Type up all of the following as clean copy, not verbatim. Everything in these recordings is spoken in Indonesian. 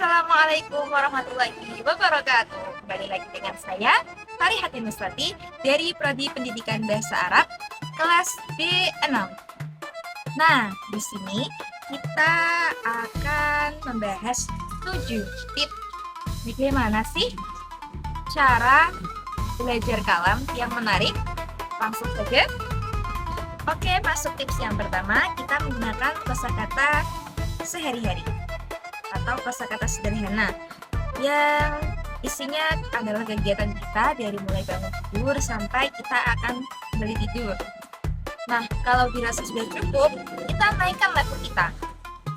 Assalamualaikum warahmatullahi wabarakatuh. Kembali lagi dengan saya, Farihatin Nusrati dari Prodi Pendidikan Bahasa Arab kelas B6. Nah, di sini kita akan membahas 7 tips bagaimana sih cara belajar kalam yang menarik. Langsung saja. Oke, masuk tips yang pertama, kita menggunakan kosakata sehari-hari atau kosakata sederhana yang isinya adalah kegiatan kita dari mulai bangun tidur sampai kita akan kembali tidur. Nah, kalau dirasa sudah cukup, kita naikkan level kita.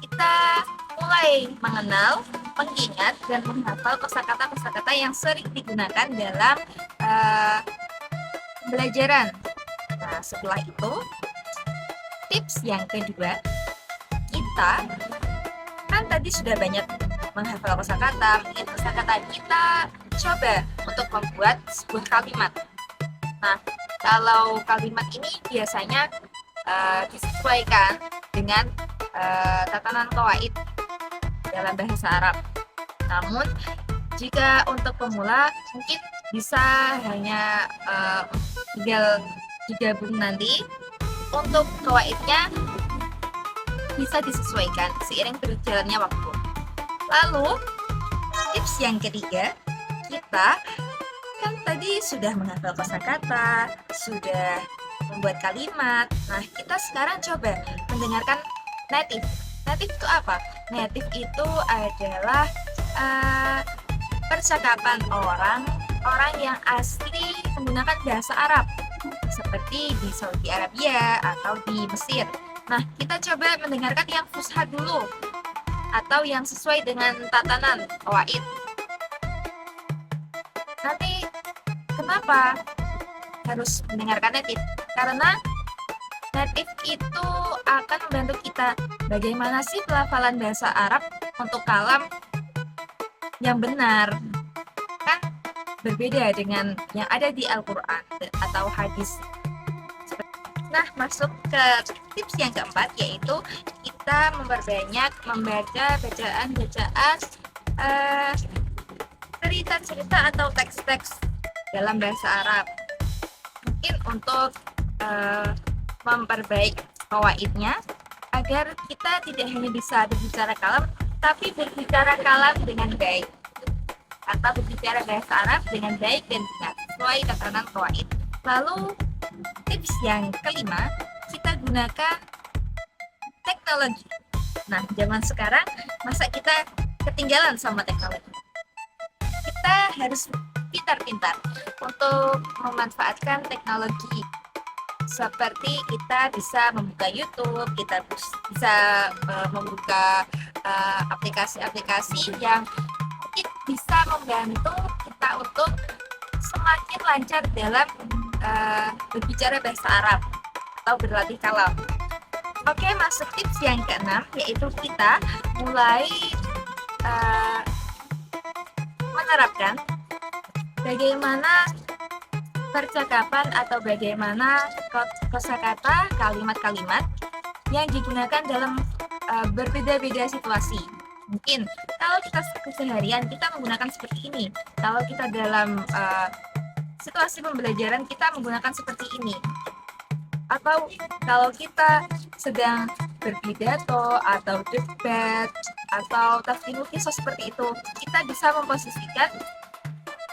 Kita mulai mengenal, mengingat, dan menghafal kosakata-kosakata yang sering digunakan dalam pembelajaran. Nah, setelah itu, tips yang kedua, kita kan tadi sudah banyak menghafal kosakata, mengingat kosakata, kita coba untuk membuat sebuah kalimat. Nah, kalau kalimat ini biasanya disesuaikan dengan tatanan qawaid dalam bahasa Arab. Namun, jika untuk pemula mungkin bisa hanya tinggal digabung nanti. Untuk qawaidnya bisa disesuaikan seiring berjalannya waktu. Lalu, tips yang ketiga, kita kan tadi sudah menghafal kosakata, sudah membuat kalimat. Nah, kita sekarang coba mendengarkan native. Native itu apa? Native itu adalah percakapan orang yang asli menggunakan bahasa Arab, seperti di Saudi Arabia atau di Mesir. Nah, kita coba mendengarkan yang fusha dulu, atau yang sesuai dengan tatanan qawaid. Nanti, kenapa harus mendengarkan native? Karena native itu akan membantu kita bagaimana sih pelafalan bahasa Arab untuk kalam yang benar. Kan berbeda dengan yang ada di Al-Quran atau hadis. Nah, masuk ke tips yang keempat, yaitu kita memperbanyak membaca bacaan-bacaan cerita-cerita atau teks-teks dalam bahasa Arab. Mungkin untuk memperbaik qawaidnya agar kita tidak hanya bisa berbicara kalam, tapi berbicara kalam dengan baik, atau berbicara bahasa Arab dengan baik dan benar sesuai tatanan qawaid. Lalu tips yang kelima, kita gunakan teknologi. Nah, zaman sekarang masa kita ketinggalan sama teknologi? Kita harus pintar-pintar untuk memanfaatkan teknologi. Seperti kita bisa membuka YouTube, kita bisa membuka aplikasi-aplikasi yang mungkin bisa membantu kita untuk semakin lancar dalam berbicara bahasa Arab atau berlatih kalam. Oke, masuk tips yang keenam, yaitu kita mulai menerapkan bagaimana percakapan atau bagaimana kosakata kalimat-kalimat yang digunakan dalam berbeda-beda situasi. Mungkin kalau kita keseharian kita menggunakan seperti ini, kalau kita dalam situasi pembelajaran kita menggunakan seperti ini, atau kalau kita sedang berpidato atau debat atau tafsir kisah seperti itu, kita bisa memposisikan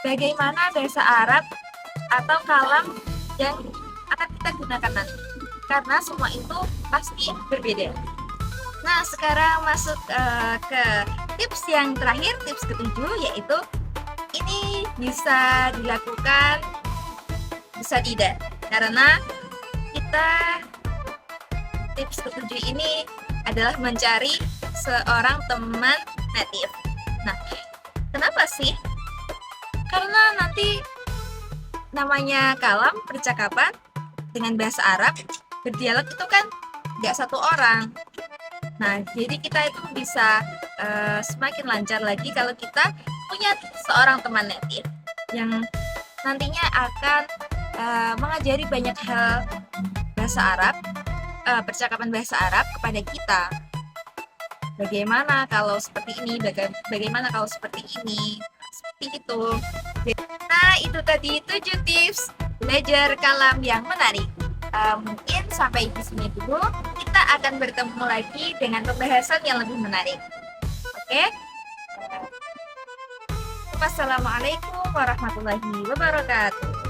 bagaimana bahasa Arab atau kalam yang akan kita gunakan nanti, karena semua itu pasti berbeda. Nah, sekarang masuk ke tips yang terakhir, tips ketujuh, yaitu ini bisa dilakukan, bisa tidak, karena kita tips ketujuh ini adalah mencari seorang teman native. Nah, kenapa sih? Karena nanti namanya kalam, percakapan dengan bahasa Arab, berdialog itu kan nggak satu orang. Nah, jadi kita itu bisa semakin lancar lagi kalau kita punya seorang teman native yang nantinya akan mengajari banyak hal bahasa Arab, percakapan bahasa Arab kepada kita. bagaimana kalau seperti ini, bagaimana kalau seperti ini. Seperti itu. Nah, itu tadi 7 tips belajar kalam yang menarik. Mungkin sampai di sini dulu. Kita akan bertemu lagi dengan pembahasan yang lebih menarik. Oke? Wassalamualaikum warahmatullahi wabarakatuh.